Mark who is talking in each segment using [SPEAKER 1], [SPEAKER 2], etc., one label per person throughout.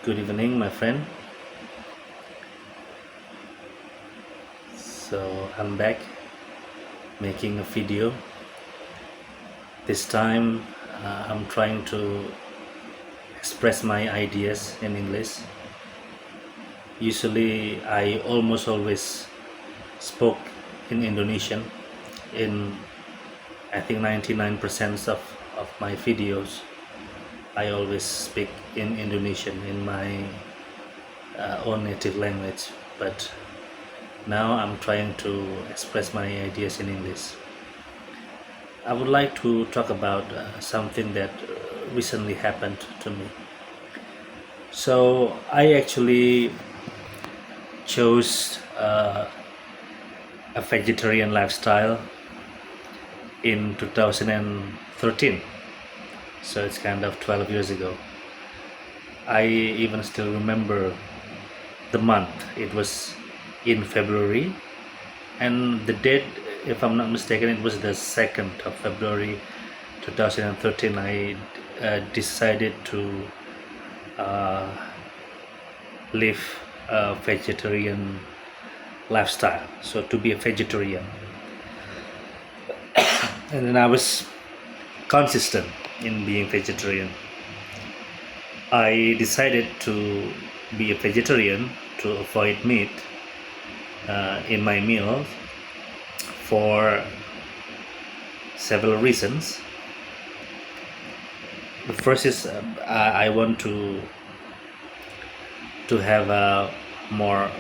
[SPEAKER 1] Good evening, my friend. So I'm back making a video. This time I'm trying to express my ideas in English. Usually, I almost always spoke in Indonesian in I think 99% of my videos. I always speak in Indonesian in my own native language, but now I'm trying to express my ideas in English. I would like to talk about something that recently happened to me. So I actually chose a vegetarian lifestyle in 2013. So it's kind of 12 years ago. I even still remember the month. It was in February, and the date, if I'm not mistaken, it was the 2nd of February 2013. I decided to uh, live a vegetarian lifestyle, so to be a vegetarian. And then I was consistent in being vegetarian. I decided to be a vegetarian to avoid meat in my meals for several reasons. The first is I want to have a more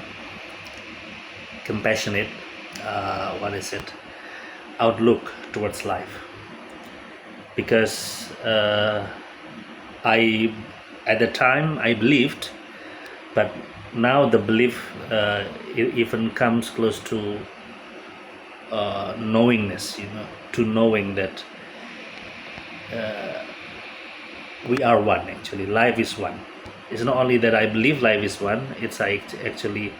[SPEAKER 1] compassionate outlook towards life, because I at the time I believed, but now the belief even comes close to knowingness, to knowing that we are one. Actually, life is one. It's not only that I believe life is one, it's actually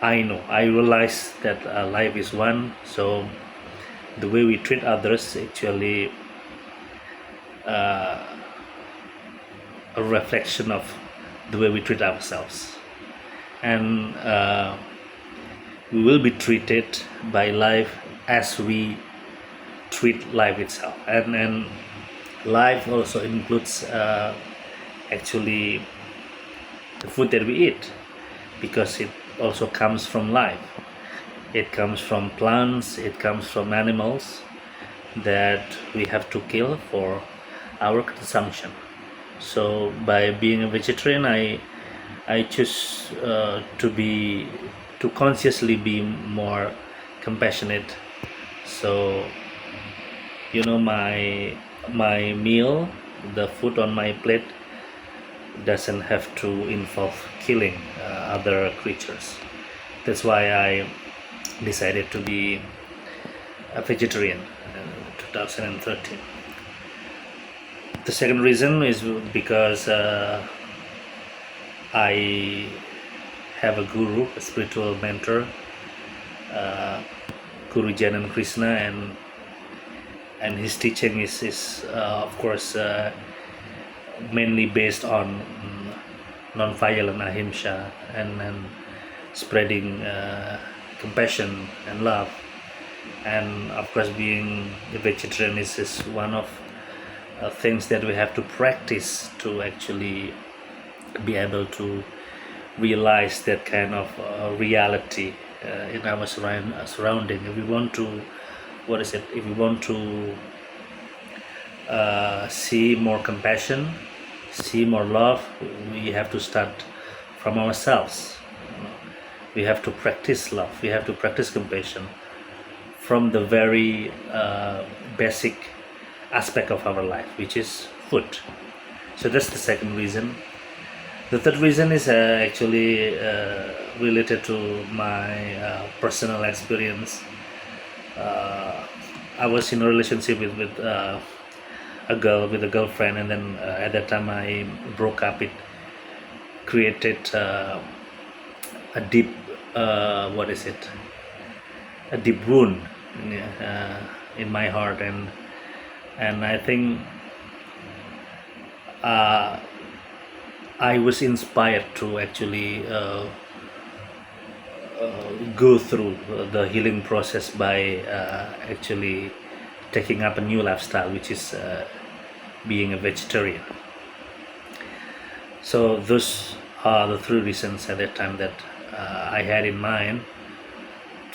[SPEAKER 1] I know, I realize that life is one. So the way we treat others actually uh, a reflection of the way we treat ourselves, and we will be treated by life as we treat life itself. And life also includes actually the food that we eat, because it also comes from life. It comes from plants, it comes from animals that we have to kill for our consumption. So by being a vegetarian, I choose to consciously be more compassionate. So my meal, the food on my plate, doesn't have to involve killing other creatures. That's why I decided to be a vegetarian in 2013. The second reason is because I have a guru, a spiritual mentor, Guru Janan Krishna, and his teaching is of course mainly based on non-violent ahimsa, and spreading compassion and love. And of course, being a vegetarian is one of things that we have to practice to actually be able to realize that kind of reality in our surrounding. If we want to, if we want to see more compassion, see more love, we have to start from ourselves. We have to practice love, we have to practice compassion from the very basic aspect of our life, which is food. So that's the second reason. The third reason is actually related to my personal experience. I was in a relationship with a girlfriend, and then at that time I broke up. It created a deep a deep wound in my heart, and I think I was inspired to actually go through the healing process by actually taking up a new lifestyle, which is being a vegetarian. So those are the three reasons at that time that I had in mind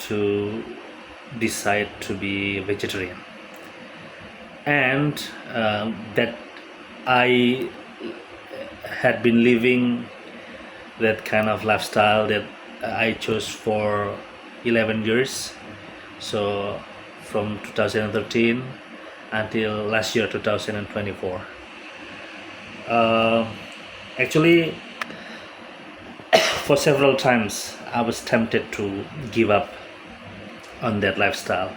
[SPEAKER 1] to decide to be a vegetarian, and that I had been living that kind of lifestyle that I chose for 11 years. So from 2013 until last year 2024. Actually, for several times I was tempted to give up on that lifestyle.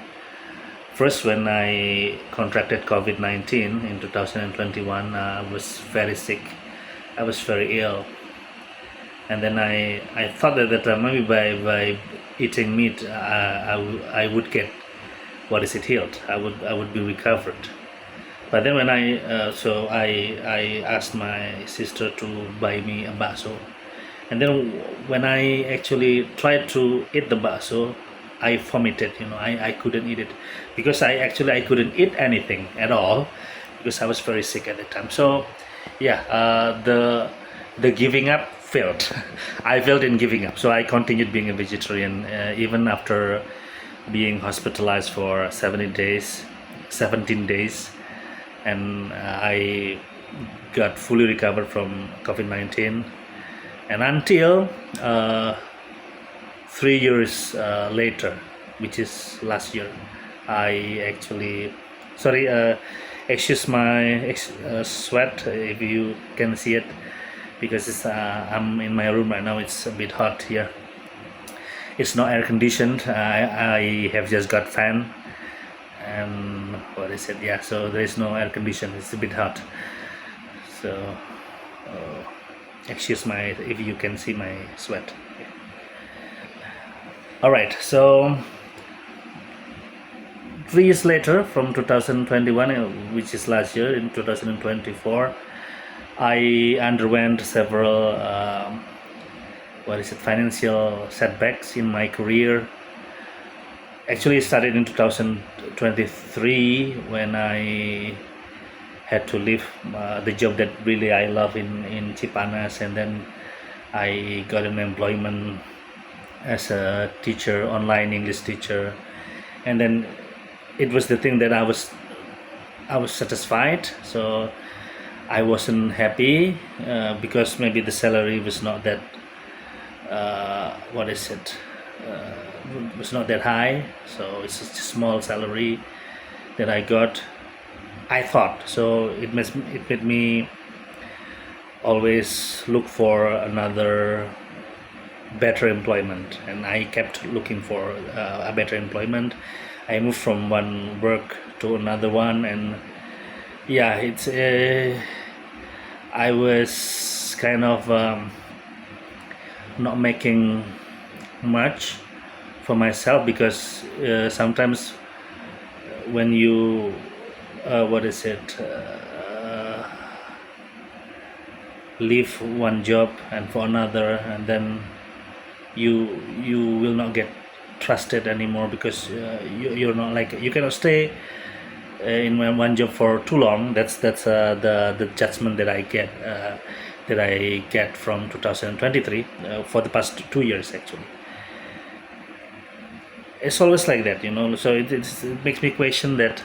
[SPEAKER 1] First, when I contracted COVID-19 in 2021, I was very sick. I was very ill, and then I thought that maybe by eating meat, I would get, what is it, healed. I would be recovered. But then when I asked my sister to buy me a bakso, and then when I actually tried to eat the bakso, I vomited. I couldn't eat it because I couldn't eat anything at all because I was very sick at the time. So yeah, the giving up failed. I failed in giving up, so I continued being a vegetarian even after being hospitalized for 17 days, and I got fully recovered from COVID-19, and until 3 years later, which is last year, I actually, sorry, excuse my sweat if you can see it, because I'm in my room right now. It's a bit hot here. It's not air conditioned. I have just got fan, and what is it? Yeah, so there is no air condition. It's a bit hot. So excuse my if you can see my sweat. All right, so 3 years later, from 2021, which is last year, in 2024, I underwent several financial setbacks in my career. Actually, it started in 2023 when I had to leave the job that really I love in Cipanas, and then I got an employment as a teacher, online English teacher, and then it was the thing that I was satisfied. So I wasn't happy because maybe the salary was not that was not that high. So it's just a small salary that I got, I thought. So it made me always look for another better employment, and I kept looking for a better employment. I moved from one work to another one, and yeah, it's I was kind of not making much for myself, because sometimes when you leave one job and for another, and then you will not get trusted anymore, because you're not, like, you cannot stay in one job for too long. That's the judgment that I get from 2023 for the past 2 years. Actually, it's always like that. So it makes me question that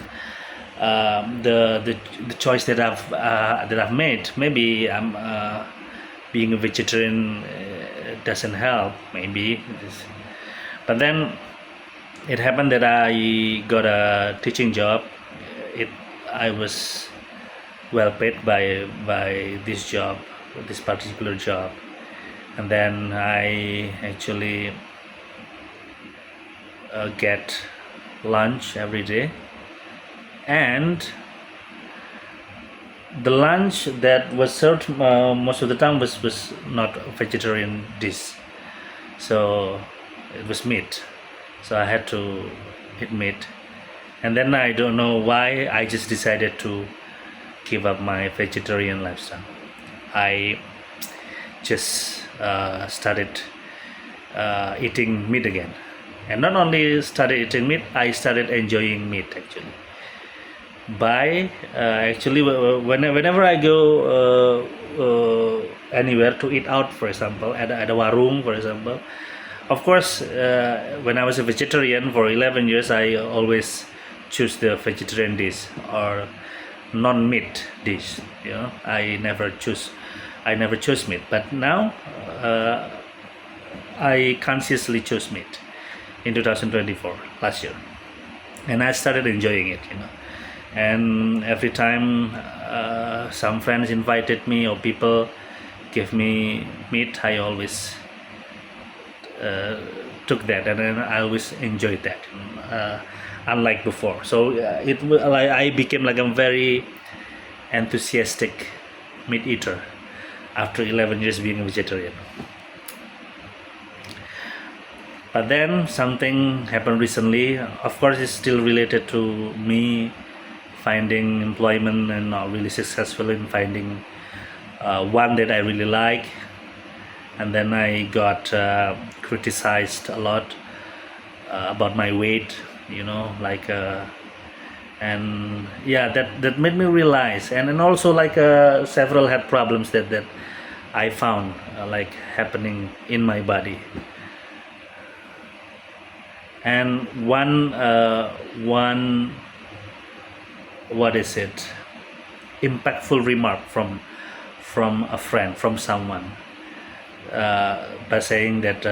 [SPEAKER 1] the choice that I've made. Maybe I'm being a vegetarian doesn't help, maybe. But then it happened that I got a teaching job. I was well paid by this job, this particular job, and then I actually get lunch every day, and the lunch that was served most of the time was not a vegetarian dish, so it was meat. So I had to eat meat, and then I don't know why I just decided to give up my vegetarian lifestyle. I just started eating meat again. And not only started eating meat, I started enjoying meat actually. Actually, whenever I go anywhere to eat out, for example, at a warung, for example, of course, when I was a vegetarian for 11 years, I always choose the vegetarian dish or non-meat dish. You know, I never choose meat. But now, I consciously chose meat in 2024, last year, and I started enjoying it. You know, and every time some friends invited me or people give me meat, I always took that, and then I always enjoyed that, unlike before. So I became like a very enthusiastic meat eater after 11 years being a vegetarian. But then something happened recently. Of course, it's still related to me finding employment and not really successful in finding one that I really like. And then I got criticized a lot about my weight, you know, like, and yeah, that made me realize, and then also like several health problems that I found like happening in my body. And one what is it, impactful remark from a friend, from someone, by saying that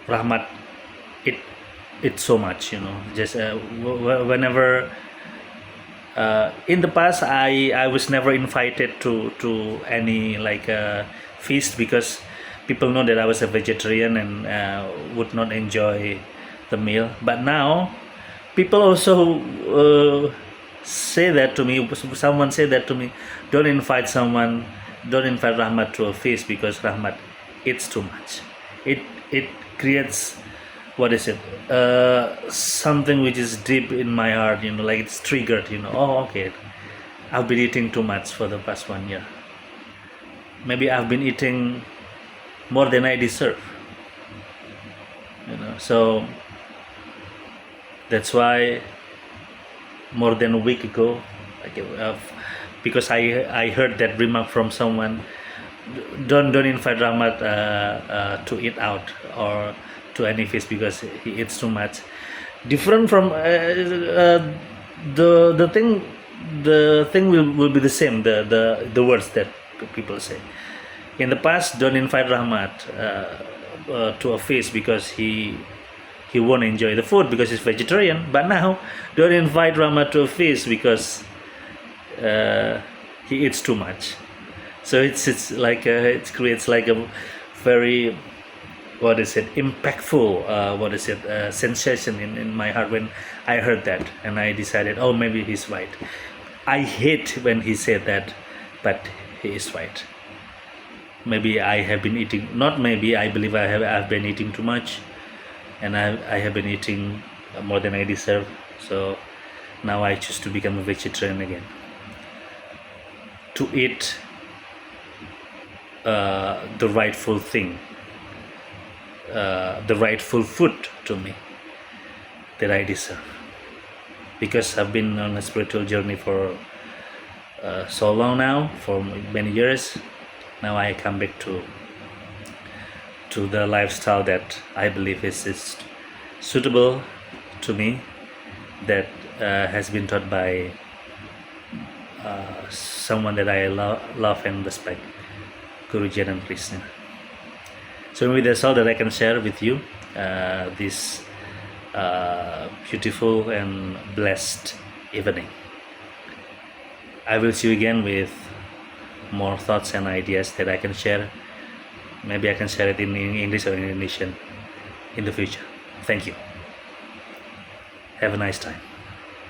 [SPEAKER 1] Rahmat, it's so much, you know, just whenever in the past I was never invited to any like feast, because people know that I was a vegetarian and would not enjoy the meal. But now people also say that to me. Someone said that to me, don't invite Rahmat to a feast, because Rahmat eats too much. It creates, what is it, something which is deep in my heart, you know, like it's triggered, you know. Oh, okay, I've been eating too much for the past 1 year. Maybe I've been eating more than I deserve, you know. So that's why more than a week ago, like, because I heard that remark from someone, don't invite Rahmat to eat out or to any feast because he eats too much. Different from the thing will be the same, the words that people say. In the past, don't invite Rahmat to a feast because he won't enjoy the food because he's vegetarian. But now, don't invite Rahmat to a feast because he eats too much. So it's like it creates like a very, what is it, impactful sensation in my heart when I heard that, and I decided, oh, maybe he's right. I hate when he said that, but he is right. Maybe I have been eating, not maybe, I believe I've been eating too much, and I have been eating more than I deserve. So now I choose to become a vegetarian again, to eat the rightful thing, the rightful food to me that I deserve, because I've been on a spiritual journey for so long now, for many years. Now I come back to the lifestyle that I believe is suitable to me, that has been taught by someone that I love and respect, Guru Janam Krishna. So maybe that's all that I can share with you this beautiful and blessed evening. I will see you again with more thoughts and ideas that I can share. Maybe I can share it in English or in Indonesian in the future. Thank you. Have a nice time.